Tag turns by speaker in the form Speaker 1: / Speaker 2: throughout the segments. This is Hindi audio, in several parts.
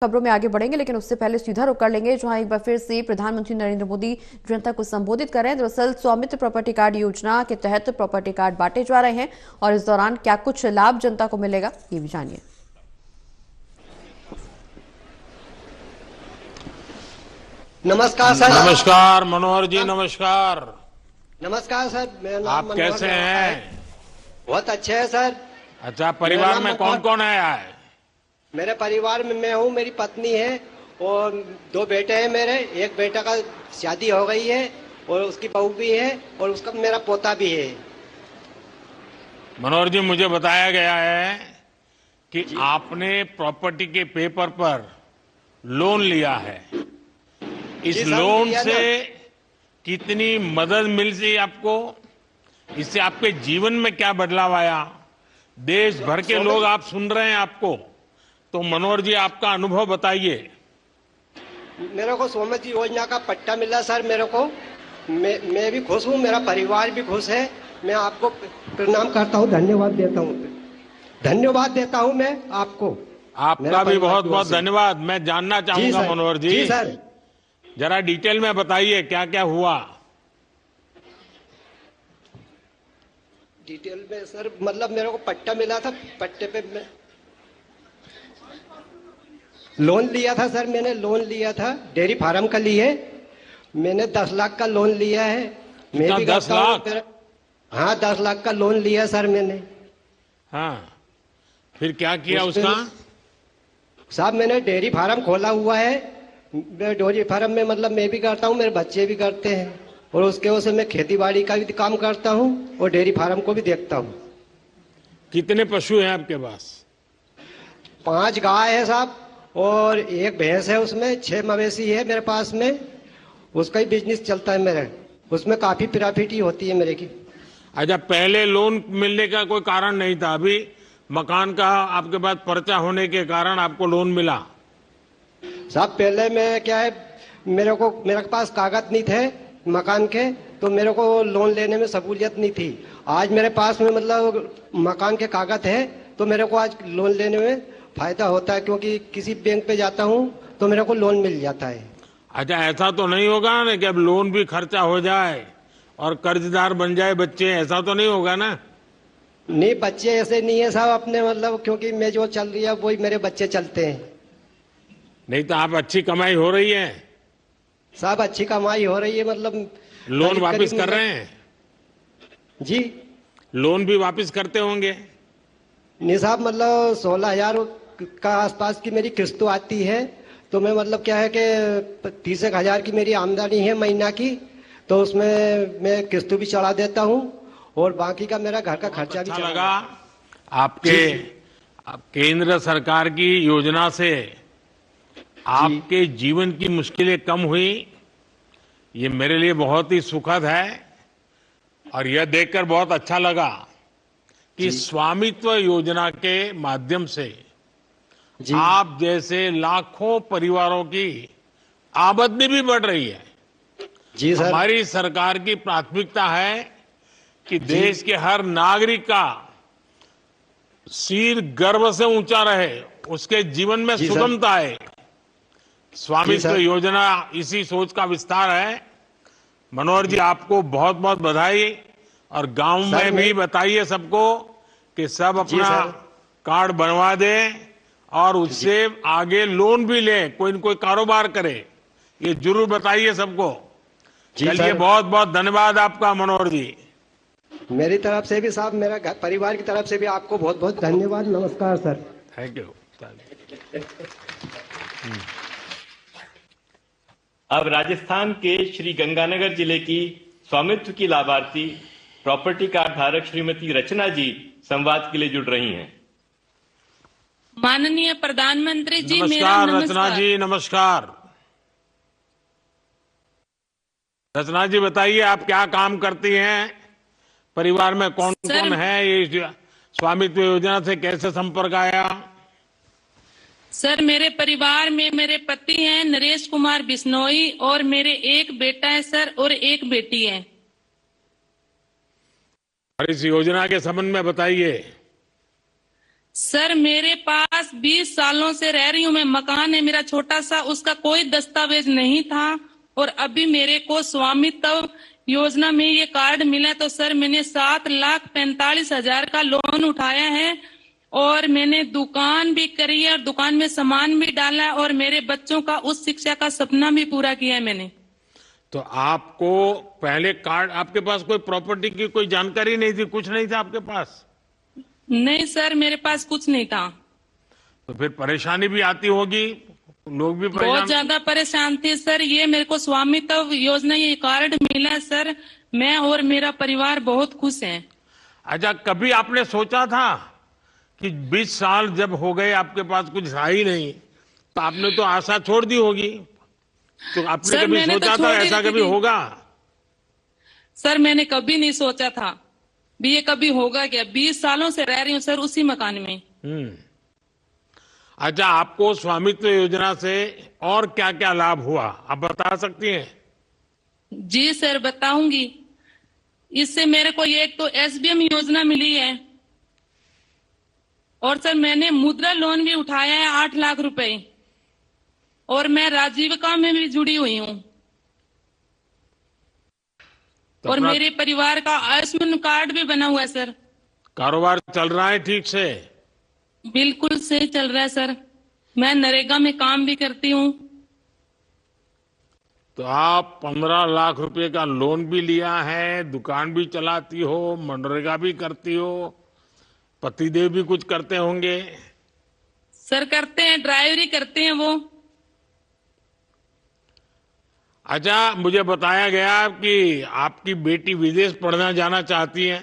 Speaker 1: खबरों में आगे बढ़ेंगे, लेकिन उससे पहले सीधा रुख कर लेंगे जहां एक बार फिर से प्रधानमंत्री नरेंद्र मोदी जनता को संबोधित कर रहे हैं। दरअसल स्वामित्व प्रॉपर्टी कार्ड योजना के तहत प्रॉपर्टी कार्ड बांटे जा रहे हैं और इस दौरान क्या कुछ लाभ जनता को मिलेगा, ये भी जानिए।
Speaker 2: नमस्कार सर।
Speaker 3: नमस्कार मनोहर जी, नमस्कार।
Speaker 2: नमस्कार सर, मेरा नाम
Speaker 3: आप कैसे हैं?
Speaker 2: बहुत अच्छे हैं सर।
Speaker 3: अच्छा, परिवार में कौन कौन है?
Speaker 2: मेरे परिवार में मैं हूँ, मेरी पत्नी है और 2 बेटे हैं मेरे। एक बेटा का शादी हो गई है और उसकी बहू भी है और उसका मेरा पोता भी है।
Speaker 3: मनोहर जी, मुझे बताया गया है कि आपने प्रॉपर्टी के पेपर पर लोन लिया है। इस लोन से कितनी मदद मिली आपको? इससे आपके जीवन में क्या बदलाव आया? देश भर के लोग आप सुन रहे हैं आपको, तो मनोहर जी आपका अनुभव बताइए।
Speaker 2: मेरे को स्वामित्व योजना का पट्टा मिला सर मेरे को। मैं भी खुश हूँ, मेरा परिवार भी खुश है। मैं आपको प्रणाम करता हूँ, धन्यवाद देता हूँ मैं आपको।
Speaker 3: आपका भी बहुत बहुत धन्यवाद। मैं जानना चाहूंगा मनोहर जी,
Speaker 2: सर
Speaker 3: जरा डिटेल में बताइए क्या क्या हुआ।
Speaker 2: डिटेल में सर, मतलब मेरे को पट्टा मिला था, पट्टे पे मैं लोन लिया था सर। मैंने लोन लिया था डेयरी फार्म का लिए। मैंने 10 लाख का लोन लिया है। मैं भी
Speaker 3: 10 लाख?
Speaker 2: हाँ, 10 लाख का लोन लिया सर मैंने।
Speaker 3: हाँ, फिर क्या किया उसका?
Speaker 2: साहब मैंने डेयरी फार्म खोला हुआ है। डेयरी फार्म में मतलब मैं भी करता हूँ, मेरे बच्चे भी करते हैं और उसके वजह से मैं खेती बाड़ी का भी काम करता हूँ और डेयरी फार्म को भी देखता हूँ।
Speaker 3: कितने पशु हैं आपके पास?
Speaker 2: 5 गाय है साहब और 1 भैंस है। उसमें 6 मवेशी है मेरे पास में। उसका ही बिजनेस चलता है मेरा। उसमें काफी प्रॉफिट ही होती है मेरे की।
Speaker 3: अच्छा, पहले लोन मिलने का कोई कारण नहीं था, अभी मकान का आपके पास पर्चा होने के कारण आपको लोन मिला?
Speaker 2: साहब पहले मैं क्या है, मेरे पास कागज नहीं थे मकान के, तो मेरे को लोन लेने में सहूलियत नहीं थी। आज मेरे पास में मतलब मकान के कागज है तो मेरे को आज लोन लेने में फायदा होता है, क्योंकि किसी बैंक पे जाता हूँ तो मेरे को लोन मिल जाता है।
Speaker 3: अच्छा, ऐसा तो नहीं होगा ना कि अब लोन भी खर्चा हो जाए और कर्जदार बन जाए बच्चे, ऐसा तो नहीं होगा ना?
Speaker 2: नहीं, बच्चे ऐसे नहीं है साहब अपने, मतलब क्योंकि मैं जो चल रही है वही मेरे बच्चे चलते हैं।
Speaker 3: नहीं तो आप अच्छी कमाई हो रही है?
Speaker 2: साहब अच्छी कमाई हो रही है, मतलब
Speaker 3: लोन वापस कर रहे हैं?
Speaker 2: जी,
Speaker 3: लोन भी वापस करते होंगे?
Speaker 2: नहीं साहब, मतलब 16,000 का आसपास की मेरी किस्त आती है। तो मैं मतलब क्या है कि 30,000 की मेरी आमदनी है महीना की, तो उसमें मैं किस्त भी चढ़ा देता हूँ और बाकी का मेरा घर का खर्चा भी
Speaker 3: अच्छा लगा आपके केंद्र सरकार की योजना से आपके जीवन की मुश्किलें कम हुई। ये मेरे लिए बहुत ही सुखद है और यह देखकर बहुत अच्छा लगा कि स्वामित्व योजना के माध्यम से आप जैसे लाखों परिवारों की आमदनी भी बढ़ रही है।
Speaker 2: जी सर।
Speaker 3: हमारी सरकार की प्राथमिकता है कि देश के हर नागरिक का सिर गर्व से ऊंचा रहे, उसके जीवन में सुगमता आए। स्वामित्व योजना इसी सोच का विस्तार है। मनोहर जी, आपको बहुत बहुत बधाई। और गांव में भी बताइए सबको कि सब अपना कार्ड बनवा दें और उससे आगे लोन भी ले, कोई न कोई कारोबार करे। ये जरूर बताइए सबको। चलिए, बहुत बहुत धन्यवाद आपका मनोहर जी।
Speaker 2: मेरी तरफ से भी साहब, मेरा परिवार की तरफ से भी आपको बहुत बहुत धन्यवाद। नमस्कार सर।
Speaker 3: Thank you.
Speaker 4: अब राजस्थान के श्री गंगानगर जिले की स्वामित्व की लाभार्थी प्रॉपर्टी कार्ड धारक श्रीमती रचना जी संवाद के लिए जुड़ रही हैं।
Speaker 5: माननीय प्रधानमंत्री जी,
Speaker 3: नमस्कार रचना जी, नमस्कार। रचना जी, बताइए आप क्या काम करती हैं, परिवार में कौन कौन है, ये स्वामित्व योजना से कैसे संपर्क आया?
Speaker 5: सर, मेरे परिवार में मेरे पति हैं नरेश कुमार बिश्नोई और मेरे एक बेटा है सर और एक बेटी है।
Speaker 3: और इस योजना के संबंध में बताइए।
Speaker 5: सर मेरे पास 20 सालों से रह रही हूँ मैं। मकान है मेरा छोटा सा, उसका कोई दस्तावेज नहीं था और अभी मेरे को स्वामित्व योजना में ये कार्ड मिला तो सर मैंने 7,45,000 का लोन उठाया है और मैंने दुकान भी करी है और दुकान में सामान भी डाला है और मेरे बच्चों का उच्च शिक्षा का सपना भी पूरा किया है मैंने।
Speaker 3: तो आपको पहले कार्ड, आपके पास कोई प्रॉपर्टी की कोई जानकारी नहीं थी, कुछ नहीं था आपके पास?
Speaker 5: नहीं सर, मेरे पास कुछ नहीं था।
Speaker 3: तो फिर परेशानी भी आती होगी, लोग भी
Speaker 5: बहुत
Speaker 3: परेशान?
Speaker 5: ज्यादा परेशान थे सर। ये मेरे को स्वामित्व योजना ये कार्ड मिला है सर, मैं और मेरा परिवार बहुत खुश हैं।
Speaker 3: अच्छा, कभी आपने सोचा था कि 20 साल जब हो गए आपके पास कुछ था ही नहीं, तो आपने तो आशा छोड़ दी होगी? तो आपने
Speaker 5: सर,
Speaker 3: कभी
Speaker 5: मैंने तो
Speaker 3: सोचा
Speaker 5: छोड़
Speaker 3: था
Speaker 5: दी
Speaker 3: ऐसा
Speaker 5: थी।
Speaker 3: कभी होगा?
Speaker 5: सर मैंने कभी नहीं सोचा था भी ये कभी होगा क्या। 20 सालों से रह रही हूँ सर उसी मकान में।
Speaker 3: अच्छा, आपको स्वामित्व योजना से और क्या क्या लाभ हुआ, आप बता सकती हैं?
Speaker 5: जी सर बताऊंगी। इससे मेरे को एक तो एसबीएम योजना मिली है और सर मैंने मुद्रा लोन भी उठाया है 8 लाख रुपए और मैं राजीविका में भी जुड़ी हुई हूँ
Speaker 3: तो
Speaker 5: और मेरे परिवार का आयुष्मान कार्ड भी बना हुआ है सर।
Speaker 3: कारोबार चल रहा है ठीक से?
Speaker 5: बिल्कुल सही चल रहा है सर। मैं नरेगा में काम भी करती हूँ।
Speaker 3: तो आप 15 लाख रुपए का लोन भी लिया है, दुकान भी चलाती हो, मनरेगा भी करती हो, पतिदेव भी कुछ करते होंगे?
Speaker 5: सर करते हैं, ड्राइवरी करते हैं वो।
Speaker 3: अच्छा, मुझे बताया गया कि आपकी बेटी विदेश पढ़ना जाना चाहती है,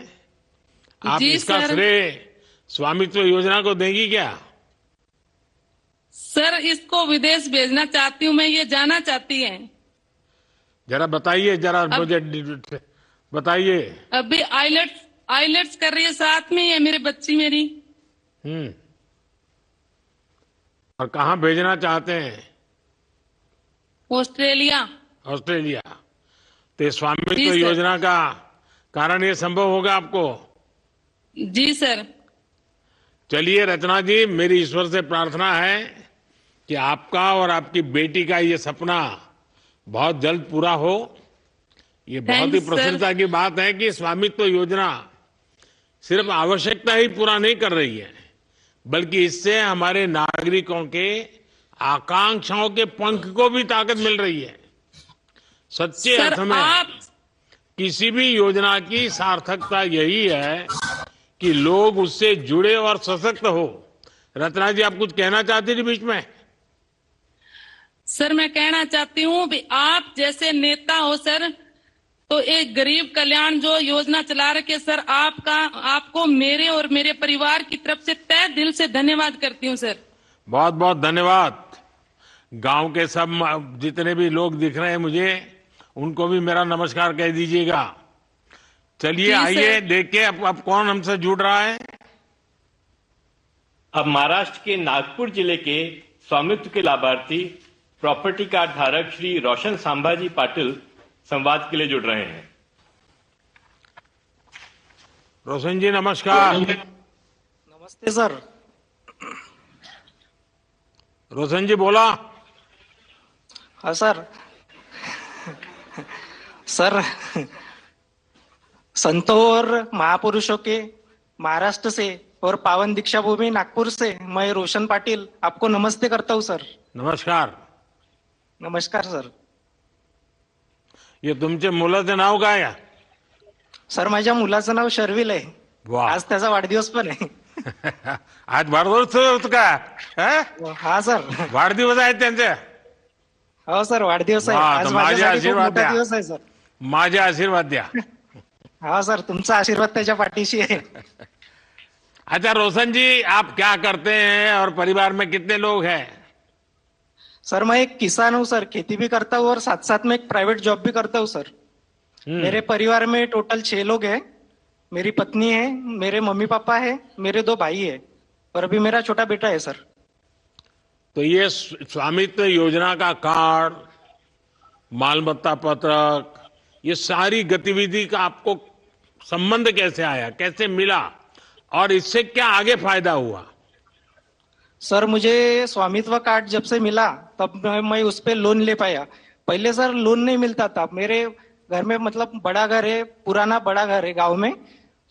Speaker 3: आप
Speaker 5: जी
Speaker 3: इसका
Speaker 5: सर।
Speaker 3: श्रेय स्वामित्व योजना को देंगी क्या?
Speaker 5: सर इसको विदेश भेजना चाहती हूँ मैं, ये जाना चाहती है।
Speaker 3: जरा बताइए, जरा मुझे बताइए।
Speaker 5: अभी आइलेट्स कर रही है, साथ में ही है मेरे बच्ची मेरी।
Speaker 3: और कहाँ भेजना चाहते हैं?
Speaker 5: ऑस्ट्रेलिया।
Speaker 3: ऑस्ट्रेलिया। तो ये स्वामित्व
Speaker 5: जी सर।
Speaker 3: योजना का कारण ये संभव होगा आपको?
Speaker 5: जी सर।
Speaker 3: चलिए रचना जी, मेरी ईश्वर से प्रार्थना है कि आपका और आपकी बेटी का ये सपना बहुत जल्द पूरा हो। ये बहुत ही
Speaker 5: Thanks,
Speaker 3: प्रसन्नता की बात है कि स्वामित्व योजना सिर्फ आवश्यकता ही पूरा नहीं कर रही है, बल्कि इससे हमारे नागरिकों के आकांक्षाओं के पंख को भी ताकत मिल रही है। सच्चे
Speaker 5: सर
Speaker 3: अर्थ में
Speaker 5: आप
Speaker 3: किसी भी योजना की सार्थकता यही है कि लोग उससे जुड़े और सशक्त हो। रत्ना जी, आप कुछ कहना चाहती थी बीच में?
Speaker 5: सर मैं कहना चाहती हूँ भी आप जैसे नेता हो सर, तो एक गरीब कल्याण जो योजना चला रखे सर, आपको मेरे और मेरे परिवार की तरफ से तहे दिल से धन्यवाद करती हूँ सर।
Speaker 3: बहुत बहुत धन्यवाद। गांव के सब जितने भी लोग दिख रहे हैं मुझे, उनको भी मेरा नमस्कार कह दीजिएगा। चलिए आइए देखिए अब कौन हमसे जुड़ रहा है।
Speaker 4: अब महाराष्ट्र के नागपुर जिले के स्वामित्व के लाभार्थी प्रॉपर्टी कार्ड धारक श्री रोशन संभाजी पाटिल संवाद के लिए जुड़ रहे हैं।
Speaker 3: रोशन जी नमस्कार।
Speaker 6: नमस्ते सर।
Speaker 3: रोशन जी बोला।
Speaker 6: हाँ सर। सर संतों और महापुरुषों के महाराष्ट्र से और पावन दीक्षा भूमि नागपुर से मैं रोशन पाटिल आपको नमस्ते करता हूँ सर।
Speaker 3: नमस्कार।
Speaker 6: नमस्कार सर।
Speaker 3: हे तुमच्या मुलाचं नाव काय आहे?
Speaker 6: सर माझ्या मुलाचं नाव शर्विल आहे।
Speaker 3: वाह.
Speaker 6: आज त्याचा वाढदिवस पण आहे।
Speaker 3: आज वाढदिवस होत का?
Speaker 6: हा सर।
Speaker 3: वाढदिवस आहे त्यांचे?
Speaker 6: हो सर वाढदिवस आहे
Speaker 3: वाह,
Speaker 6: आज।
Speaker 3: तो माझे
Speaker 6: माझ्यासाठी खूप
Speaker 3: आशीर्वाद
Speaker 6: मोठा
Speaker 3: द्या.
Speaker 6: दिवस आहे सर।
Speaker 3: माझे आशीर्वाद द्या।
Speaker 6: हा सर तुमचा आशीर्वाद त्याच्या पाठीशी आहे।
Speaker 3: अच्छा रोशन जी, आप क्या करते हैं और परिवार में कितने लोग हैं?
Speaker 6: सर मैं एक किसान हूँ सर, खेती भी करता हूँ और साथ साथ में एक प्राइवेट जॉब भी करता हूँ सर। मेरे परिवार में टोटल 6 लोग हैं। मेरी पत्नी है, मेरे मम्मी पापा है, मेरे 2 भाई है और अभी मेरा छोटा बेटा है सर।
Speaker 3: तो ये स्वामित्व योजना का कार्ड, मालमत्ता पत्रक, ये सारी गतिविधि का आपको संबंध कैसे आया, कैसे मिला और इससे क्या आगे फायदा हुआ?
Speaker 6: सर मुझे स्वामित्व कार्ड जब से मिला तब मैं उस पे लोन ले पाया। पहले सर लोन नहीं मिलता था। मेरे घर में मतलब बड़ा घर है, पुराना बड़ा घर है गांव में,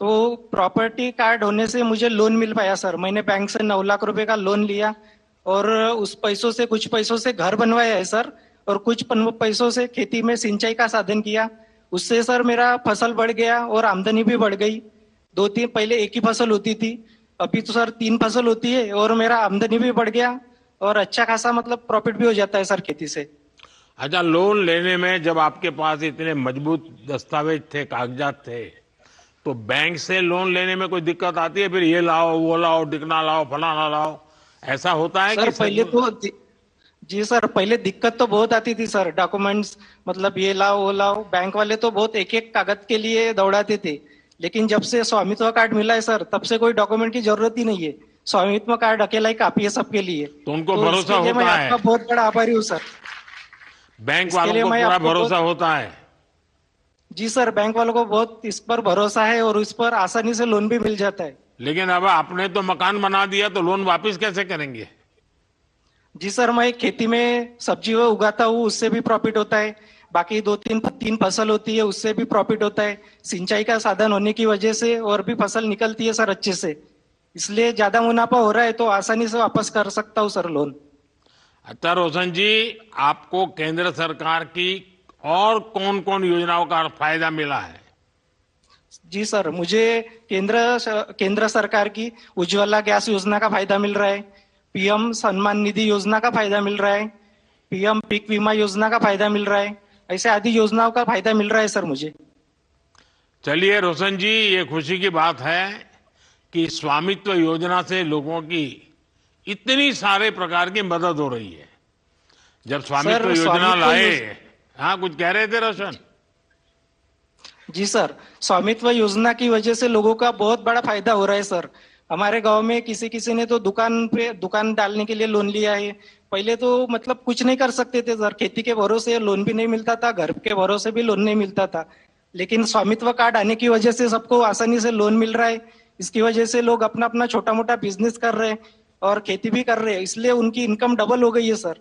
Speaker 6: तो प्रॉपर्टी कार्ड होने से मुझे लोन मिल पाया सर। मैंने बैंक से 9 लाख रुपए का लोन लिया और उस पैसों से कुछ पैसों से घर बनवाया है सर, और कुछ पैसों से खेती में सिंचाई का साधन किया। उससे सर मेरा फसल बढ़ गया और आमदनी भी बढ़ गई। 2-3 पहले एक ही फसल होती थी, अभी तो सर 3 फसल होती है और मेरा आमदनी भी बढ़ गया और अच्छा खासा मतलब प्रॉफिट भी हो जाता है सर खेती से।
Speaker 3: अच्छा, लोन लेने में जब आपके पास इतने मजबूत दस्तावेज थे, कागजात थे, तो बैंक से लोन लेने में कोई दिक्कत आती है? फिर ये लाओ, वो लाओ, दिखना लाओ, फलाना लाओ, ऐसा होता है
Speaker 6: सर
Speaker 3: कि
Speaker 6: पहले तो जी सर, पहले दिक्कत तो बहुत आती थी सर। डॉक्यूमेंट्स मतलब ये लाओ वो लाओ, बैंक वाले तो बहुत एक एक कागज के लिए दौड़ाते थे। लेकिन जब से स्वामित्व कार्ड मिला है सर, तब से कोई डॉक्यूमेंट की जरूरत ही नहीं है। स्वामित्व कार्ड अकेला ही काफी है सबके लिए।
Speaker 3: तो उनको
Speaker 6: तो
Speaker 3: भरोसा
Speaker 6: इसके लिए मैं
Speaker 3: होता है,
Speaker 6: आपका बहुत बड़ा आभारी हूँ सर।
Speaker 3: बैंक
Speaker 6: इसके
Speaker 3: वालों
Speaker 6: लिए
Speaker 3: को
Speaker 6: मैं
Speaker 3: पूरा
Speaker 6: आपको
Speaker 3: भरोसा होता है।
Speaker 6: जी सर, बैंक वालों को बहुत इस पर भरोसा है और इस पर आसानी से लोन भी मिल जाता है।
Speaker 3: लेकिन अब आपने तो मकान बना दिया, तो लोन वापस कैसे करेंगे?
Speaker 6: जी सर, मैं खेती में सब्जी वो उगाता हूँ, उससे भी प्रॉफिट होता है। बाकी 2-3 फसल होती है, उससे भी प्रॉफिट होता है। सिंचाई का साधन होने की वजह से और भी फसल निकलती है सर अच्छे से, इसलिए ज्यादा मुनाफा हो रहा है तो आसानी से वापस कर सकता हूँ सर लोन।
Speaker 3: अच्छा रोशन जी, आपको केंद्र सरकार की और कौन कौन योजनाओं का फायदा मिला है?
Speaker 6: जी सर, मुझे केंद्र सरकार की उज्ज्वला गैस योजना का फायदा मिल रहा है, पीएम सम्मान निधि योजना का फायदा मिल रहा है, पीएम पीक बीमा योजना का फायदा मिल रहा है। ऐसे आदि योजनाओं का फायदा मिल रहा है सर मुझे।
Speaker 3: चलिए रोशन जी, ये खुशी की बात है कि स्वामित्व योजना से लोगों की इतनी सारे प्रकार की मदद हो रही है। जब स्वामित्व योजना लाए, हाँ कुछ कह रहे थे रोशन?
Speaker 6: जी सर, स्वामित्व योजना की वजह से लोगों का बहुत बड़ा फायदा हो रहा है सर। हमारे गांव में किसी किसी ने तो दुकान डालने के लिए लोन लिया है। पहले तो मतलब कुछ नहीं कर सकते थे सर, खेती के भरोसे लोन भी नहीं मिलता था, घर के भरोसे भी लोन नहीं मिलता था। लेकिन स्वामित्व कार्ड आने की वजह से सबको आसानी से लोन मिल रहा है। इसकी वजह से लोग अपना अपना छोटा मोटा बिजनेस कर रहे हैं और खेती भी कर रहे हैं, इसलिए उनकी इनकम डबल हो गई है सर।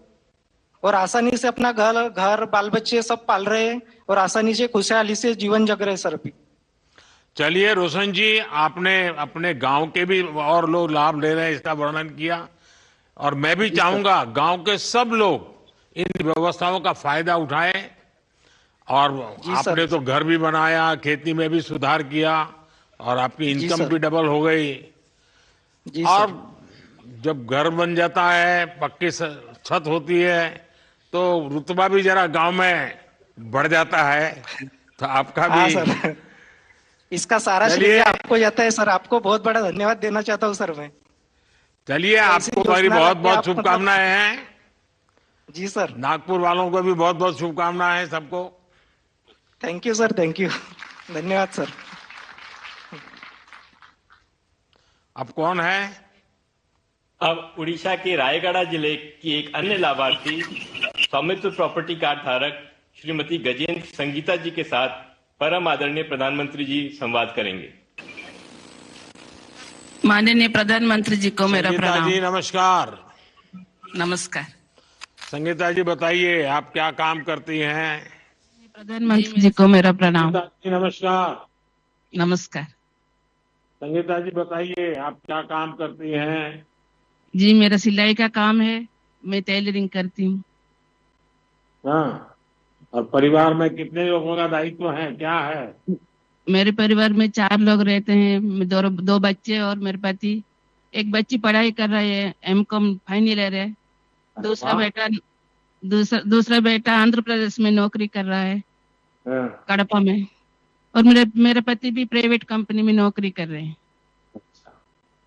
Speaker 6: और आसानी से अपना घर बाल बच्चे सब पाल रहे हैं और आसानी से खुशहाली से जीवन जग रहे हैं सर अभी।
Speaker 3: चलिए रोशन जी, आपने अपने गांव के भी और लोग लाभ ले रहे हैं, इसका वर्णन किया। और मैं भी चाहूंगा गांव के सब लोग इन व्यवस्थाओं का फायदा उठाएं। और आपने तो घर भी बनाया, खेती में भी सुधार किया और आपकी इनकम भी डबल हो गई। और जब घर बन जाता है, पक्की छत होती है, तो रुतबा भी जरा गांव में बढ़ जाता है। तो आपका भी
Speaker 6: सर, इसका सारा श्रेय आपको जाता है सर। आपको बहुत बड़ा धन्यवाद देना चाहता हूँ सर मैं।
Speaker 3: चलिए, आपको हमारी बहुत बहुत शुभकामनाएं हैं।
Speaker 6: जी सर,
Speaker 3: नागपुर वालों को भी बहुत बहुत शुभकामनाएं हैं सबको।
Speaker 6: Thank you sir, thank you, धन्यवाद सर।
Speaker 3: अब कौन है?
Speaker 4: अब उड़ीसा के रायगढ़ जिले की एक अन्य लाभार्थी स्वामित्व प्रॉपर्टी कार्ड धारक श्रीमती गजेंद्र संगीता जी के साथ परम आदरणीय प्रधानमंत्री जी संवाद करेंगे।
Speaker 5: माननीय प्रधानमंत्री जी को मेरा प्रणाम।
Speaker 3: जी नमस्कार।
Speaker 5: नमस्कार।
Speaker 3: संगीता जी बताइए, आप क्या काम करती हैं?
Speaker 5: प्रधानमंत्री जी को मेरा प्रणाम।
Speaker 3: जी नमस्कार।
Speaker 5: नमस्कार।
Speaker 3: संगीता जी बताइए, आप क्या काम करती हैं?
Speaker 5: जी मेरा सिलाई का काम है, मैं टेलरिंग करती हूँ।
Speaker 3: हाँ, और परिवार में कितने लोगों का दायित्व है, क्या है?
Speaker 5: मेरे परिवार में 4 लोग रहते हैं, दो बच्चे और मेरे पति। एक बच्ची पढ़ाई कर रही है, एमकॉम फाइनल ईयर है। दूसरा बेटा आंध्र प्रदेश में नौकरी कर रहा है, कड़पा में। और मेरे पति भी प्राइवेट कंपनी में नौकरी कर रहे हैं।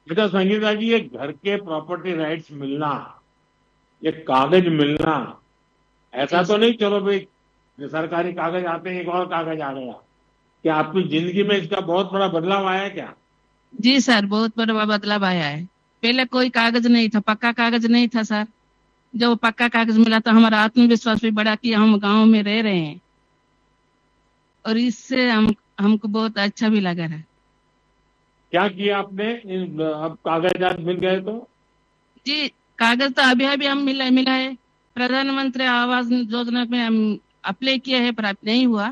Speaker 3: बेटा संगीता जी, ये घर के प्रॉपर्टी राइट्स मिलना, ये कागज मिलना, ऐसा तो नहीं चलो भाई सरकारी कागज आते हैं, एक और कागज आ गया। क्या आपकी जिंदगी में इसका बहुत बड़ा बदलाव आया क्या?
Speaker 5: जी सर, बहुत बड़ा बदलाव आया है। पहले कोई कागज नहीं था, पक्का कागज नहीं था सर। जब पक्का कागज मिला तो हमारा आत्मविश्वास भी बढ़ा कि हम गांव में रह रहे हैं, और इससे हमको बहुत अच्छा भी लगा है।
Speaker 3: क्या किया आपने? अब कागजात मिल गए तो?
Speaker 5: जी, कागज तो अभी अभी हम मिला है। प्रधानमंत्री आवास योजना में हम अप्लाई किया है, प्राप्त नहीं हुआ।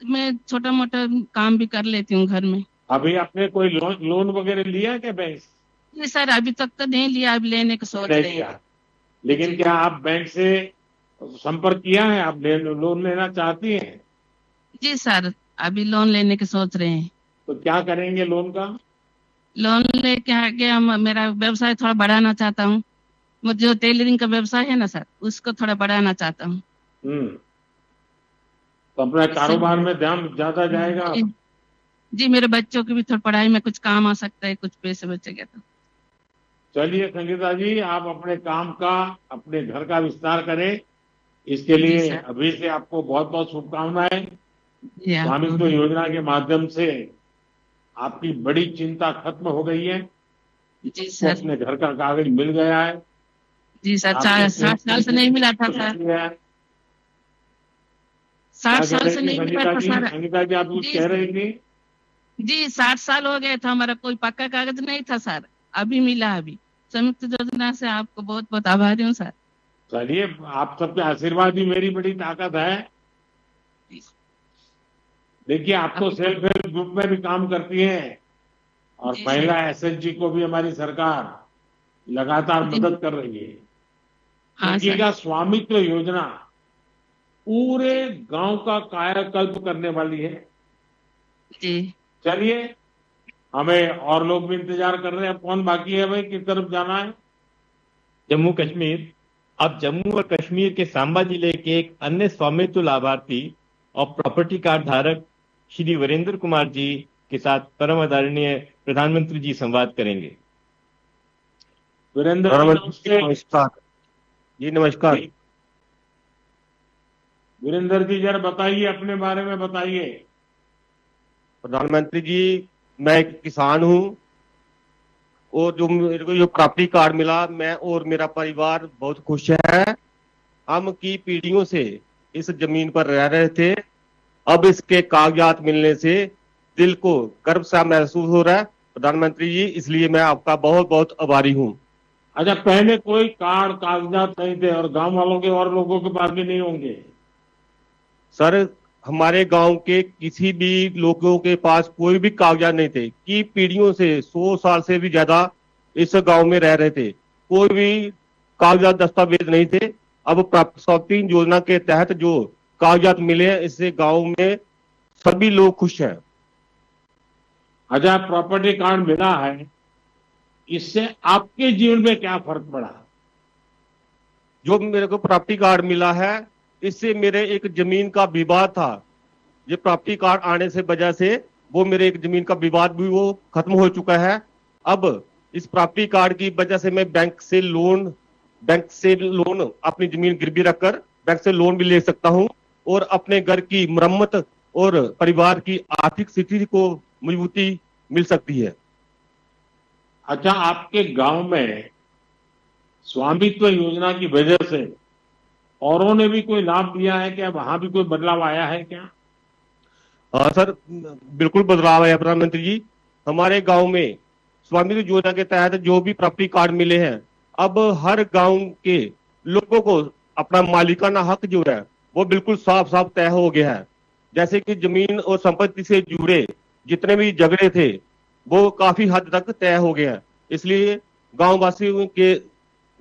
Speaker 5: मैं छोटा मोटा काम भी कर लेती हूँ घर में।
Speaker 3: अभी आपने कोई लोन वगैरह लिया क्या बैंक से?
Speaker 5: जी सर, अभी तक तो नहीं लिया, अभी लेने को सोच
Speaker 3: नहीं
Speaker 5: रहे
Speaker 3: लिया।
Speaker 5: हैं।
Speaker 3: लेकिन
Speaker 5: जी
Speaker 3: क्या आप बैंक से संपर्क किया है? आप लोन लेना चाहती हैं?
Speaker 5: जी सर, अभी लोन लेने की सोच रहे हैं।
Speaker 3: तो क्या करेंगे लोन का?
Speaker 5: लोन लेके आगे हम मेरा व्यवसाय थोड़ा बढ़ाना चाहता हूँ। वो जो टेलरिंग का व्यवसाय है ना सर, उसको थोड़ा बढ़ाना चाहता हूँ।
Speaker 3: हम्म। तो अपने
Speaker 5: इससे
Speaker 3: कारोबार में ध्यान ज्यादा जाएगा।
Speaker 5: जी, जी, मेरे बच्चों की भी थोड़ा पढ़ाई में कुछ काम आ सकता है, कुछ पैसे बचेगा तो।
Speaker 3: चलिए संगीता जी, आप अपने काम का, अपने घर का विस्तार करें। इसके
Speaker 5: जी
Speaker 3: लिए
Speaker 5: सर,
Speaker 3: अभी से आपको बहुत बहुत शुभकामनाएं।
Speaker 5: जी आपको
Speaker 3: स्वामित्व
Speaker 5: भी।
Speaker 3: योजना के माध्यम से आपकी बड़ी चिंता खत्म हो गई है।
Speaker 5: जी
Speaker 3: तो
Speaker 5: सर,
Speaker 3: अपने घर का कागज मिल गया है।
Speaker 5: जी सर,
Speaker 3: आपकी
Speaker 5: 60 साल से नहीं मिला था सर।
Speaker 3: खुशी है।
Speaker 5: 60
Speaker 3: क्या कह
Speaker 5: साल
Speaker 3: रही
Speaker 5: से
Speaker 3: थी
Speaker 5: नहीं मिला
Speaker 3: संगीता
Speaker 5: था
Speaker 3: जी?
Speaker 5: सर।
Speaker 3: संगीता जी, आप कुछ
Speaker 5: जी
Speaker 3: कह रही थी?
Speaker 5: जी, 60 साल हो गए था, हमारा कोई पक्का कागज नहीं था सर। अभी मिला अभी। संयुक्त योजना से आपको बहुत बहुत आभारी हूँ सर।
Speaker 3: चलिए, आप सबके आशीर्वाद ही मेरी बड़ी ताकत है।
Speaker 5: जी,
Speaker 3: देखिए, आप तो
Speaker 5: आपकी
Speaker 3: सेल्फ हेल्प ग्रुप में भी काम करती हैं और
Speaker 5: जी सर।
Speaker 3: महिला एसएचजी को भी हमारी सरकार लगातार
Speaker 5: जी
Speaker 3: मदद कर रही है।
Speaker 5: हाँ सर।
Speaker 3: देखिएगा, स्वामित्व योजना पूरे गांव का कायाकल्प करने वाली है।
Speaker 5: जी
Speaker 3: चलिए, हमें और लोग भी इंतजार कर रहे हैं। अब कौन बाकी है भाई? किस तरफ जाना है?
Speaker 4: जम्मू कश्मीर। अब जम्मू और कश्मीर के सांबा जिले के एक अन्य स्वामित्व लाभार्थी और प्रॉपर्टी कार्ड धारक श्री वीरेंद्र कुमार जी के साथ परम आदरणीय प्रधानमंत्री जी संवाद करेंगे।
Speaker 3: वीरेंद्र जी,
Speaker 7: प्रधानमंत्री जी
Speaker 3: नमस्ते।
Speaker 7: नमस्कार। जी नमस्कार।
Speaker 3: वीरेंद्र जी, जरा बताइए, अपने बारे में बताइए।
Speaker 7: प्रधानमंत्री जी, मैं एक किसान हूँ और जो मेरे को जो प्रॉपर्टी कार्ड मिला, मैं और मेरा परिवार बहुत खुश है। हम की पीढ़ियों से इस जमीन पर रह रहे थे। अब इसके कागजात मिलने से दिल को गर्व सा महसूस हो रहा है प्रधानमंत्री जी, इसलिए मैं आपका बहुत बहुत आभारी हूँ।
Speaker 3: अच्छा, पहले कोई कार्ड कागजात नहीं थे और गांव वालों के और लोगों के पास भी नहीं होंगे?
Speaker 7: सर, हमारे गांव के किसी भी लोगों के पास कोई भी कागजात नहीं थे कि पीढ़ियों से 100 साल से भी ज्यादा इस गांव में रह रहे थे। कोई भी कागजात दस्तावेज नहीं थे। अब प्राप्ति योजना के तहत जो कागजात मिले हैं, इससे गांव में सभी लोग खुश हैं।
Speaker 3: अच्छा, प्रॉपर्टी कार्ड मिला है, इससे आपके जीवन में क्या फर्क पड़ा?
Speaker 7: जो मेरे को प्रॉपर्टी कार्ड मिला है, इससे मेरे एक जमीन का विवाद था। ये प्रॉपर्टी कार्ड आने से वजह से वो मेरे एक जमीन का विवाद भी वो खत्म हो चुका है। अब इस प्रॉपर्टी कार्ड की वजह से मैं बैंक से लोन अपनी जमीन गिरवी रखकर बैंक से लोन भी ले सकता हूं और अपने घर की मरम्मत और परिवार की आर्थिक स्थिति को मजबूती मिल सकती है।
Speaker 3: अच्छा, आपके गांव में स्वामित्व योजना की वजह से औरों ने भी कोई लाभ लिया है क्या? वहां भी कोई बदलाव आया है क्या?
Speaker 7: हाँ सर, बिल्कुल बदलाव है प्रधानमंत्री जी। हमारे गांव में स्वामित्व योजना के तहत जो भी प्रॉपर्टी कार्ड मिले हैं, अब हर गांव के लोगों को अपना मालिकाना हक जो है वो बिल्कुल साफ साफ तय हो गया है। जैसे कि जमीन और संपत्ति से जुड़े जितने भी झगड़े थे वो काफी हद तक तय हो गए हैं। इसलिए गांव वासियों के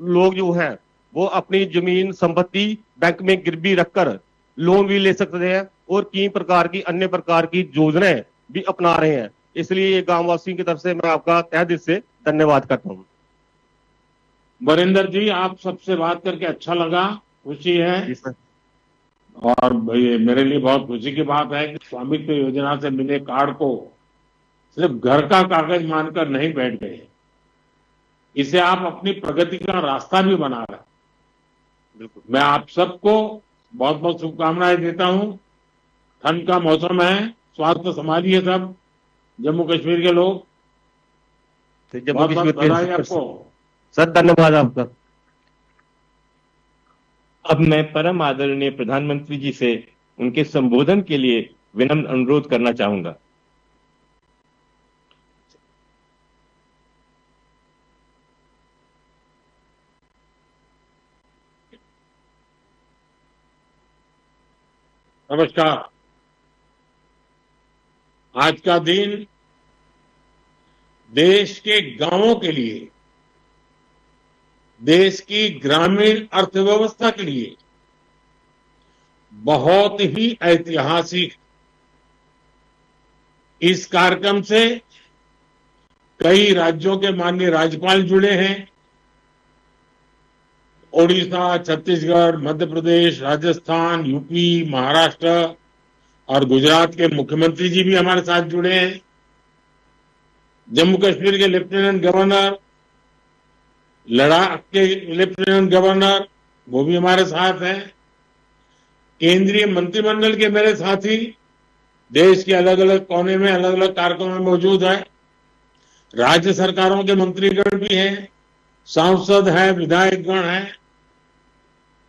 Speaker 7: लोग जो हैं वो अपनी जमीन संपत्ति बैंक में गिरवी रखकर लोन भी ले सकते हैं और कई प्रकार की अन्य प्रकार की योजनाएं भी अपना रहे हैं। इसलिए ये गांव वासियों की तरफ से मैं आपका तहे दिल से धन्यवाद करता हूँ।
Speaker 3: वरिंदर जी, आप सबसे बात करके अच्छा लगा, खुशी है।
Speaker 7: जी सर।
Speaker 3: और ये मेरे लिए बहुत खुशी की बात है कि स्वामित्व योजना से मिले कार्ड को सिर्फ घर का कागज मानकर नहीं बैठ गए, इसे आप अपनी प्रगति का रास्ता भी बना रहे हैं।
Speaker 7: बिल्कुल।
Speaker 3: मैं आप सबको बहुत बहुत शुभकामनाएं देता हूं। ठंड का मौसम है, स्वास्थ्य संभालिए सब जम्मू कश्मीर के लोग।
Speaker 7: जम्मू
Speaker 3: बहुत बहुत
Speaker 7: कश्मीर
Speaker 3: बधाई
Speaker 7: के
Speaker 3: आपको।
Speaker 7: सर, धन्यवाद आपका।
Speaker 4: अब मैं परम आदरणीय प्रधानमंत्री जी से उनके संबोधन के लिए विनम्र अनुरोध करना चाहूंगा।
Speaker 3: नमस्कार। आज का दिन देश के गांवों के लिए, देश की ग्रामीण अर्थव्यवस्था के लिए बहुत ही ऐतिहासिक। इस कार्यक्रम से कई राज्यों के माननीय राज्यपाल जुड़े हैं। ओडिशा, छत्तीसगढ़, मध्य प्रदेश, राजस्थान, यूपी, महाराष्ट्र और गुजरात के मुख्यमंत्री जी भी हमारे साथ जुड़े हैं। जम्मू कश्मीर के लेफ्टिनेंट गवर्नर, लद्दाख के लेफ्टिनेंट गवर्नर, वो भी हमारे साथ हैं। केंद्रीय मंत्रिमंडल के मेरे साथी देश के अलग अलग कोने में अलग अलग कार्यक्रमों में मौजूद है। राज्य सरकारों के मंत्रीगण भी हैं, सांसद हैं, विधायकगण हैं,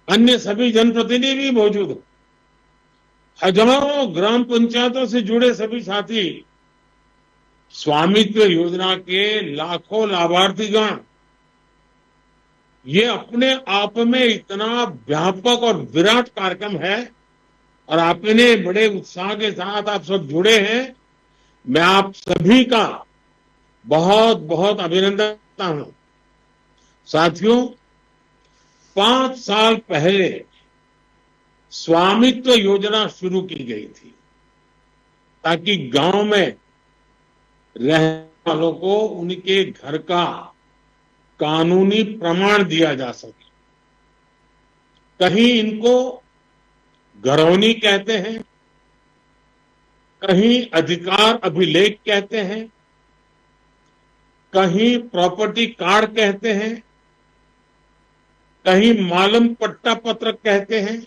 Speaker 3: अन्य सभी जनप्रतिनिधि भी मौजूद हैं। हजारों ग्राम पंचायतों से जुड़े सभी साथी, स्वामित्व योजना के लाखों लाभार्थीगण, ये अपने आप में इतना व्यापक और विराट कार्यक्रम है और आपने बड़े उत्साह के साथ आप सब जुड़े हैं। मैं आप सभी का बहुत बहुत अभिनंदन करता हूं। साथियों, 5 साल पहले स्वामित्व योजना शुरू की गई थी ताकि गांव में रहने वालों को उनके घर का कानूनी प्रमाण दिया जा सके। कहीं इनको घरौनी कहते हैं, कहीं अधिकार अभिलेख कहते हैं, कहीं प्रॉपर्टी कार्ड कहते हैं, कहीं मालम पट्टा पत्र कहते हैं,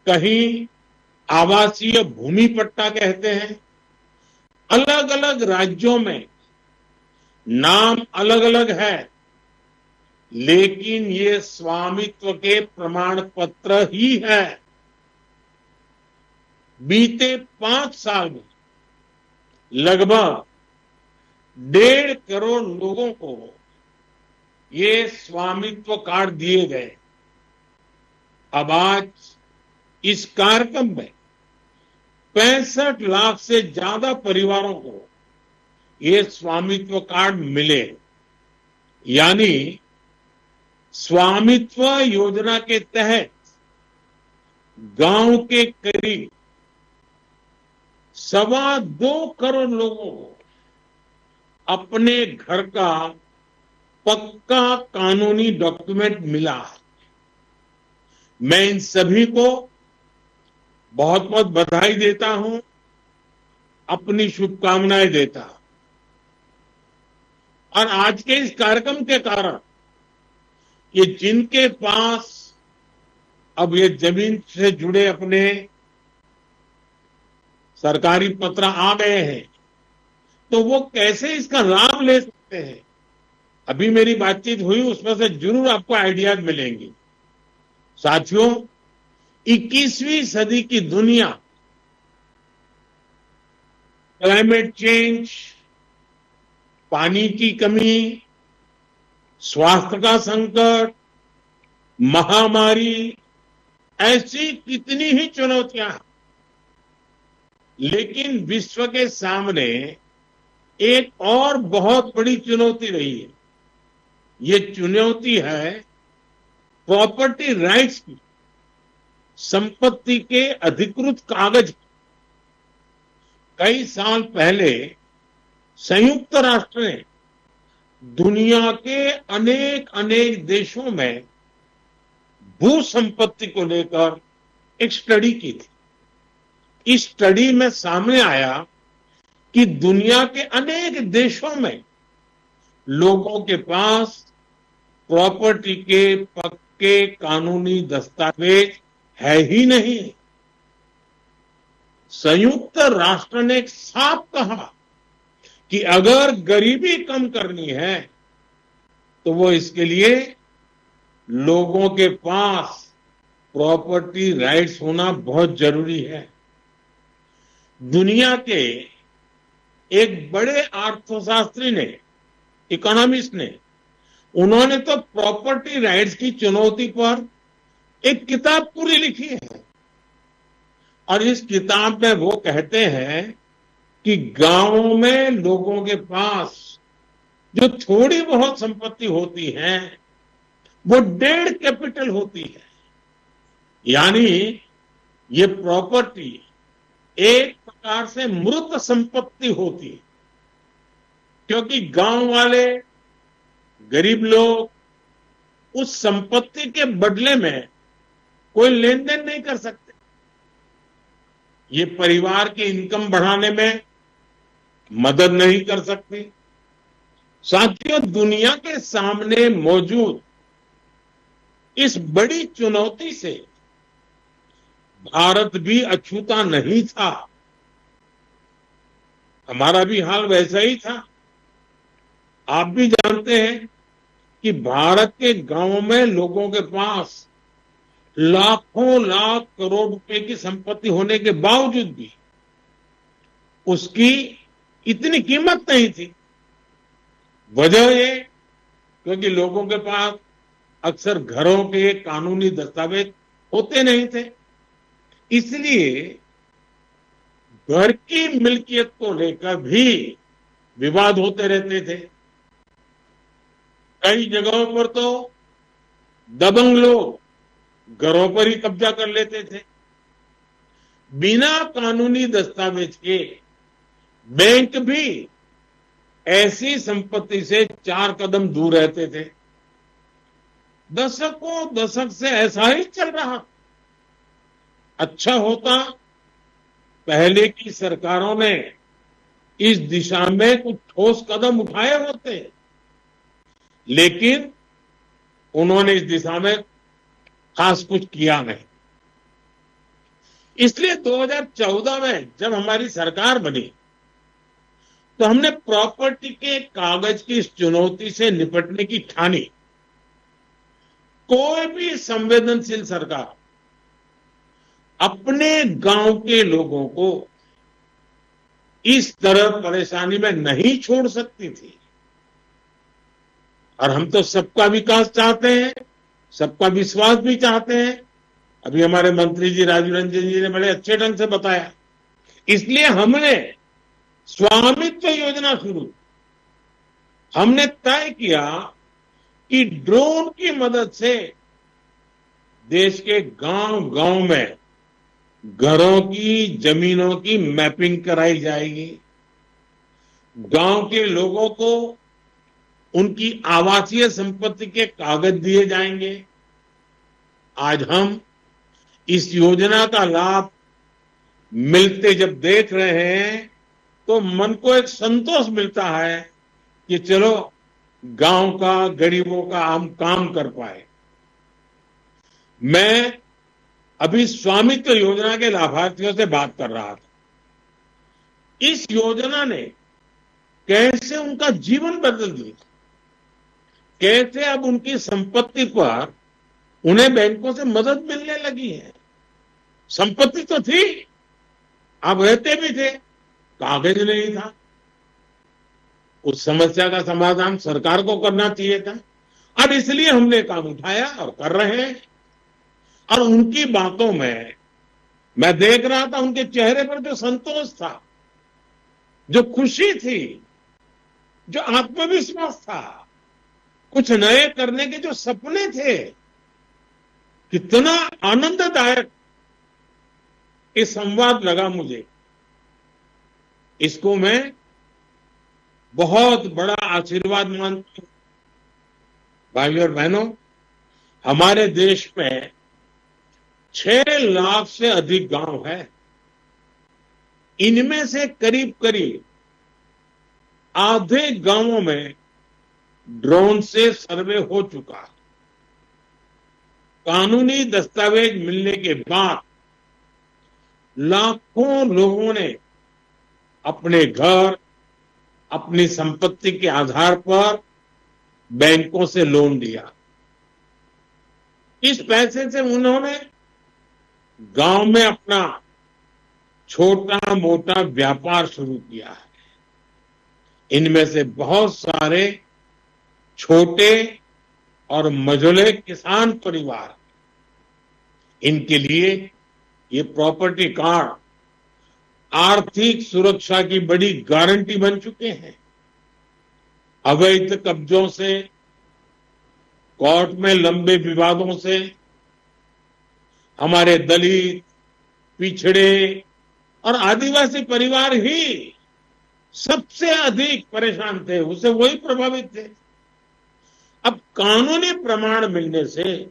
Speaker 3: कहीं आवासीय भूमि पट्टा कहते हैं। अलग अलग राज्यों में नाम अलग अलग है, लेकिन ये स्वामित्व के प्रमाण पत्र ही है। बीते 5 साल में लगभग 1.5 करोड़ लोगों को ये स्वामित्व कार्ड दिए गए। अब आज इस कार्यक्रम में 65 लाख से ज्यादा परिवारों को ये स्वामित्व कार्ड मिले। यानी स्वामित्व योजना के तहत गांव के करीब 2.25 करोड़ लोगों को अपने घर का पक्का कानूनी डॉक्यूमेंट मिला है। मैं इन सभी को बहुत बहुत बधाई देता हूं, अपनी शुभकामनाएं देता हूं। और आज के इस कार्यक्रम के कारण ये जिनके पास अब ये जमीन से जुड़े अपने सरकारी पत्र आ गए हैं, तो वो कैसे इसका लाभ ले सकते हैं, अभी मेरी बातचीत हुई, उसमें से जरूर आपको आइडियाज मिलेंगे। साथियों, 21वीं सदी की दुनिया क्लाइमेट चेंज, पानी की कमी, स्वास्थ्य का संकट, महामारी, ऐसी कितनी ही चुनौतियां हैं। लेकिन विश्व के सामने एक और बहुत बड़ी चुनौती रही है। ये चुनौती है प्रॉपर्टी राइट्स की, संपत्ति के अधिकृत कागज। कई साल पहले संयुक्त राष्ट्र ने दुनिया के अनेक देशों में भू संपत्ति को लेकर एक स्टडी की थी। इस स्टडी में सामने आया कि दुनिया के अनेक देशों में लोगों के पास प्रॉपर्टी के पक्के कानूनी दस्तावेज है ही नहीं। संयुक्त राष्ट्र ने साफ कहा कि अगर गरीबी कम करनी है तो वो इसके लिए लोगों के पास प्रॉपर्टी राइट्स होना बहुत जरूरी है। दुनिया के एक बड़े अर्थशास्त्री ने, इकोनॉमिस्ट ने, उन्होंने तो प्रॉपर्टी राइट्स की चुनौती पर एक किताब पूरी लिखी है। और इस किताब में वो कहते हैं कि गांवों में लोगों के पास जो थोड़ी बहुत संपत्ति होती है वो 1.5 कैपिटल होती है। यानी ये प्रॉपर्टी एक प्रकार से मृत संपत्ति होती है, क्योंकि गांव वाले गरीब लोग उस संपत्ति के बदले में कोई लेन देन नहीं कर सकते। ये परिवार की इनकम बढ़ाने में मदद नहीं कर सकती। साथियों, दुनिया के सामने मौजूद इस बड़ी चुनौती से भारत भी अछूता नहीं था। हमारा भी हाल वैसा ही था। आप भी जानते हैं कि भारत के गांवों में लोगों के पास लाखों लाख करोड़ रुपए की संपत्ति होने के बावजूद भी उसकी इतनी कीमत नहीं थी। वजह ये, क्योंकि लोगों के पास अक्सर घरों के कानूनी दस्तावेज होते नहीं थे। इसलिए घर की मिल्कियत को लेकर भी विवाद होते रहते थे। कई जगहों पर तो दबंग लोग घरों पर ही कब्जा कर लेते थे। बिना कानूनी दस्तावेज के बैंक भी ऐसी संपत्ति से 4 कदम दूर रहते थे। दशकों दशक से ऐसा ही चल रहा। अच्छा होता पहले की सरकारों ने इस दिशा में कुछ ठोस कदम उठाए होते, लेकिन उन्होंने इस दिशा में खास कुछ किया नहीं। इसलिए 2014 में जब हमारी सरकार बनी तो हमने प्रॉपर्टी के कागज की इस चुनौती से निपटने की ठानी। कोई भी संवेदनशील सरकार अपने गांव के लोगों को इस तरह परेशानी में नहीं छोड़ सकती थी। और हम तो सबका विकास चाहते हैं, सबका विश्वास भी चाहते हैं। अभी हमारे मंत्री जी राजीव रंजन जी ने बड़े अच्छे ढंग से बताया। इसलिए हमने स्वामित्व योजना शुरू की। हमने तय किया कि ड्रोन की मदद से देश के गांव गांव में घरों की, जमीनों की मैपिंग कराई जाएगी। गांव के लोगों को उनकी आवासीय संपत्ति के कागज दिए जाएंगे। आज हम इस योजना का लाभ मिलते जब देख रहे हैं तो मन को एक संतोष मिलता है कि चलो गांव का, गरीबों का हम काम कर पाए। मैं अभी स्वामित्व योजना के लाभार्थियों से बात कर रहा था। इस योजना ने कैसे उनका जीवन बदल दिया, कैसे अब उनकी संपत्ति पर उन्हें बैंकों से मदद मिलने लगी है। संपत्ति तो थी, आप रहते भी थे, कागज नहीं था। उस समस्या का समाधान सरकार को करना चाहिए था और इसलिए हमने काम उठाया और कर रहे हैं। और उनकी बातों में मैं देख रहा था, उनके चेहरे पर जो संतोष था, जो खुशी थी, जो आत्मविश्वास था, कुछ नए करने के जो सपने थे, कितना आनंददायक ये संवाद लगा मुझे। इसको मैं बहुत बड़ा आशीर्वाद मानता हूं। भाइयों और बहनों, हमारे देश में 6 लाख से अधिक गांव है। इनमें से करीब करीब आधे गांवों में ड्रोन से सर्वे हो चुका है। कानूनी दस्तावेज मिलने के बाद लाखों लोगों ने अपने घर, अपनी संपत्ति के आधार पर बैंकों से लोन लिया। इस पैसे से उन्होंने गांव में अपना छोटा मोटा व्यापार शुरू किया है। इनमें से बहुत सारे छोटे और मझोले किसान परिवार, इनके लिए ये प्रॉपर्टी कार्ड आर्थिक सुरक्षा की बड़ी गारंटी बन चुके हैं। अवैध कब्जों से, कोर्ट में लंबे विवादों से हमारे दलित, पिछड़े और आदिवासी परिवार ही सबसे अधिक परेशान थे, उससे वही प्रभावित थे। अब कानूनी प्रमाण मिलने से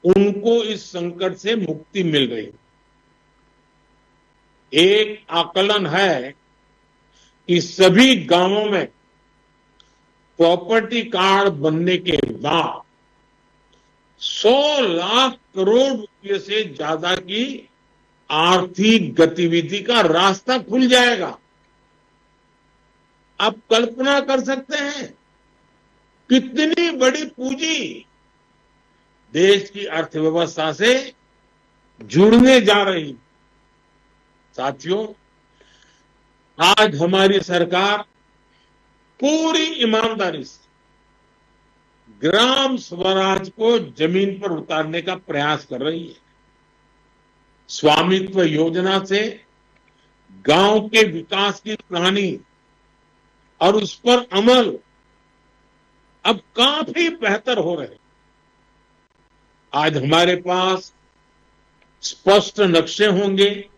Speaker 3: उनको इस संकट से मुक्ति मिल रही। एक आकलन है कि सभी गांवों में प्रॉपर्टी कार्ड बनने के बाद 100 लाख करोड़ रुपए से ज्यादा की आर्थिक गतिविधि का रास्ता खुल जाएगा। आप कल्पना कर सकते हैं कितनी बड़ी पूंजी देश की अर्थव्यवस्था से जुड़ने जा रही। साथियों, आज हमारी सरकार पूरी ईमानदारी से ग्राम स्वराज को जमीन पर उतारने का प्रयास कर रही है। स्वामित्व योजना से गांव के विकास की कहानी और उस पर अमल अब काफी बेहतर हो रहे हैं। आज हमारे पास स्पष्ट नक्शे होंगे,